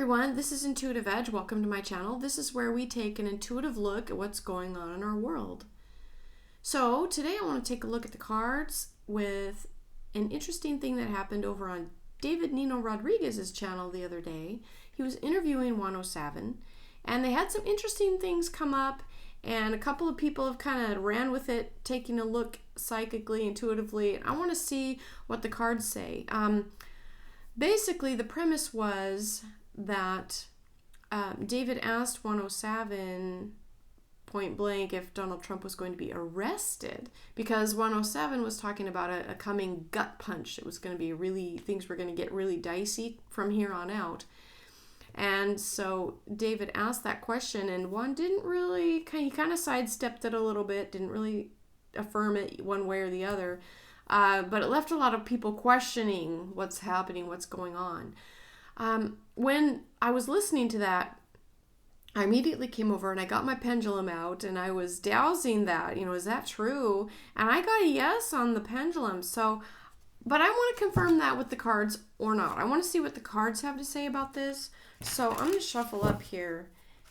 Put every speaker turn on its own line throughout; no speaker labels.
everyone, this is Intuitive Edge. Welcome to my channel. This is where we take an intuitive look at what's going on in our world. So today I want to take a look at the cards with an interesting thing that happened over on David Nino Rodriguez's channel the other day. He was interviewing 107 and they had some interesting things come up, and a couple of people have kind of ran with it, taking a look psychically, intuitively. I want to see what the cards say. Basically, the premise was that David asked 107 point blank if Donald Trump was going to be arrested, because 107 was talking about a coming gut punch. It was going to be things were going to get really dicey from here on out. And so David asked that question, and Juan didn't really, he kind of sidestepped it a little bit, didn't really affirm it one way or the other. But it left a lot of people questioning what's happening, what's going on. When I was listening to that, I immediately came over and I got my pendulum out and I was dowsing that, is that true? And I got a yes on the pendulum. So, but I want to confirm that with the cards or not. I want to see what the cards have to say about this. So I'm going to shuffle up here,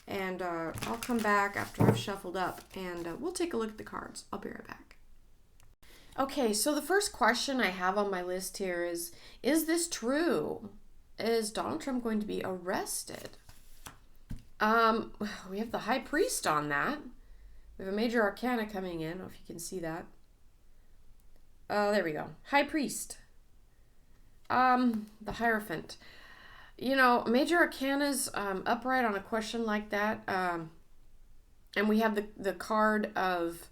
and I'll come back after I've shuffled up, and we'll take a look at the cards. I'll be right back. Okay, so the first question I have on my list here is this true? Is Donald Trump going to be arrested? We have the High Priest on that. We have a Major Arcana coming in. I don't know if you can see that. There we go. High Priest. The Hierophant. Major Arcana's upright on a question like that. And we have the card of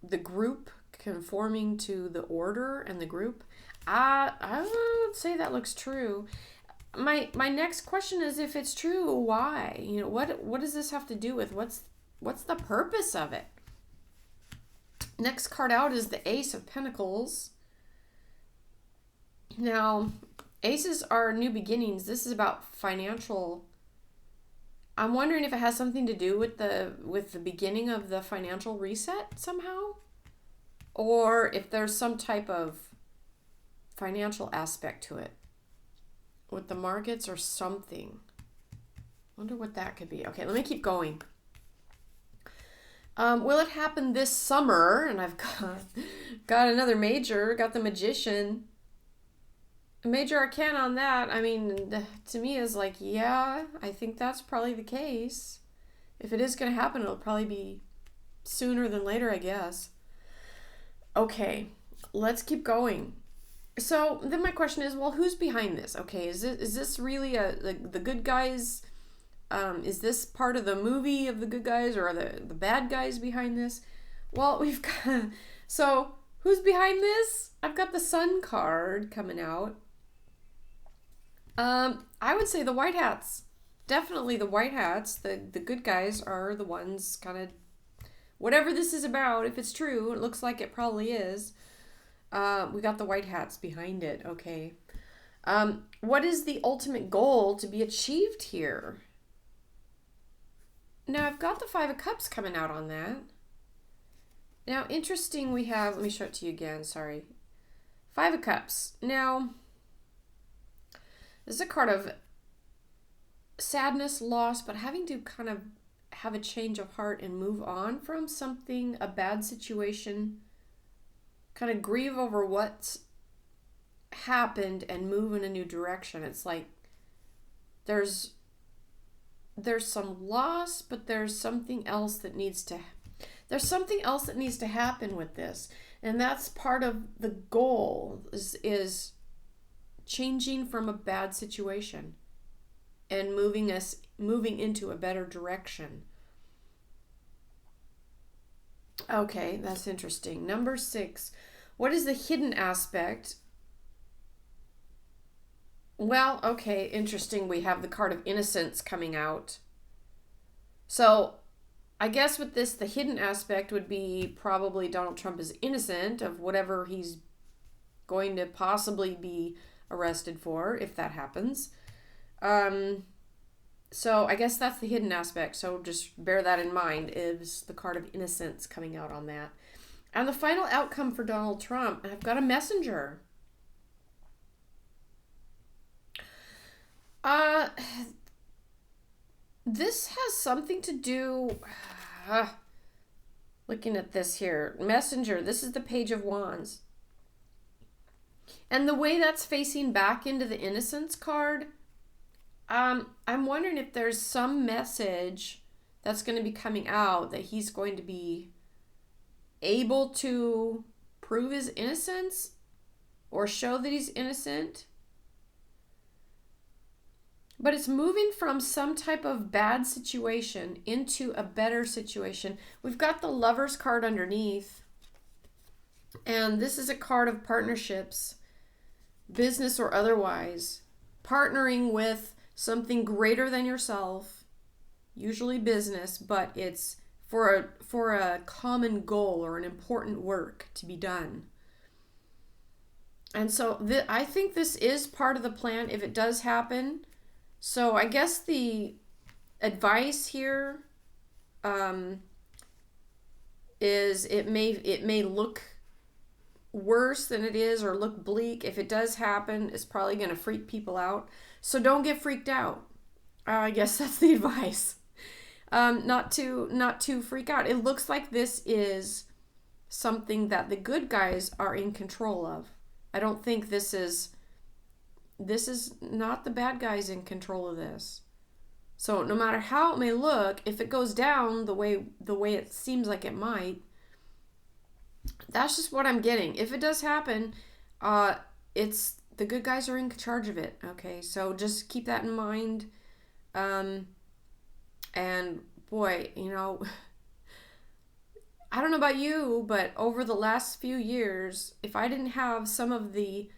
the group conforming to the order and the group. I would say that looks true. My next question is, if it's true, why? What does this have to do with? What's the purpose of it? Next card out is the Ace of Pentacles. Now, aces are new beginnings. This is about financial. I'm wondering if it has something to do with the beginning of the financial reset somehow, or if there's some type of financial aspect to it with the markets or something. Wonder what that could be. Okay, let me keep going. Will it happen this summer? And I've got another major, got the Magician. Major Arcana on that, to me is like, yeah, I think that's probably the case. If it is going to happen, it'll probably be sooner than later, I guess. Okay, let's keep going. So then my question is, well, who's behind this? Okay, is this really the good guys? Is this part of the movie of the good guys, or are the bad guys behind this? Well, we've got, so who's behind this? I've got the Sun card coming out. I would say the White Hats. Definitely the White Hats. The good guys are the ones kind of, whatever this is about, if it's true, it looks like it probably is. We got the White Hats behind it. Okay. What is the ultimate goal to be achieved here? Now, I've got the Five of Cups coming out on that. Now, interesting, we have, let me show it to you again, sorry. Five of Cups. Now, this is a card of sadness, loss, but having to kind of have a change of heart and move on from something, a bad situation, kind of grieve over what's happened and move in a new direction. It's like there's some loss, but there's something else that needs to happen with this. And that's part of the goal is changing from a bad situation and moving into a better direction. Okay, that's interesting. Number 6. What is the hidden aspect? Well, okay, interesting. We have the card of Innocence coming out. So, I guess with this, the hidden aspect would be probably Donald Trump is innocent of whatever he's going to possibly be arrested for, if that happens. So I guess that's the hidden aspect. So just bear that in mind, is the card of Innocence coming out on that. And the final outcome for Donald Trump, I've got a Messenger. this has something to do, looking at this here, Messenger, this is the Page of Wands. And the way that's facing back into the Innocence card, I'm wondering if there's some message that's going to be coming out that he's going to be able to prove his innocence or show that he's innocent. But it's moving from some type of bad situation into a better situation. We've got the Lover's card underneath. And this is a card of partnerships, business or otherwise. Partnering with something greater than yourself, usually business, but it's for a common goal or an important work to be done. And so I think this is part of the plan if it does happen. So I guess the advice here is it may look worse than it is or look bleak. If it does happen, it's probably going to freak people out. So don't get freaked out. I guess that's the advice. Not to freak out. It looks like this is something that the good guys are in control of. I don't think this is not the bad guys in control of this. So no matter how it may look, if it goes down the way it seems like it might, that's just what I'm getting. If it does happen, it's the good guys are in charge of it. Okay, so just keep that in mind. And boy, you know, I don't know about you, but over the last few years, if I didn't have some of the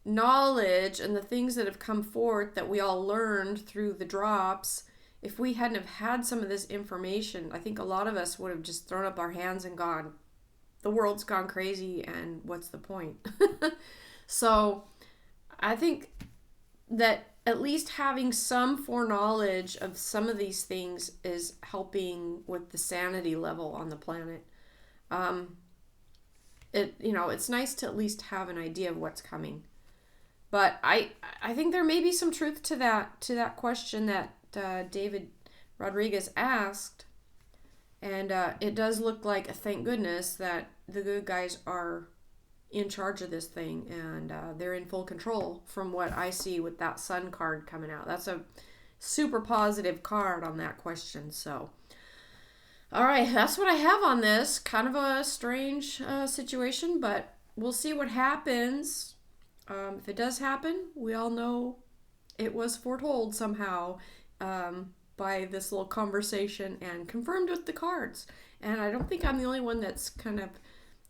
knowledge and the things that have come forth that we all learned through the drops, if we hadn't have had some of this information, I think a lot of us would have just thrown up our hands and gone, the world's gone crazy and what's the point? So I think that at least having some foreknowledge of some of these things is helping with the sanity level on the planet. It's nice to at least have an idea of what's coming. But I think there may be some truth to that question that David Rodriguez asked. And it does look like, thank goodness, that the good guys are in charge of this thing, and they're in full control from what I see with that Sun card coming out. That's a super positive card on that question. So, all right, that's what I have on this. Kind of a strange situation, but we'll see what happens. If it does happen, we all know it was foretold somehow by this little conversation and confirmed with the cards. And I don't think I'm the only one that's kind of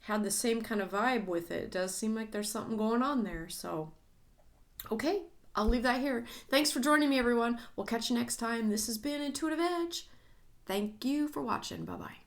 had the same kind of vibe with it. It does seem like there's something going on there. So, okay, I'll leave that here. Thanks for joining me, everyone. We'll catch you next time. This has been Intuitive Edge. Thank you for watching. Bye-bye.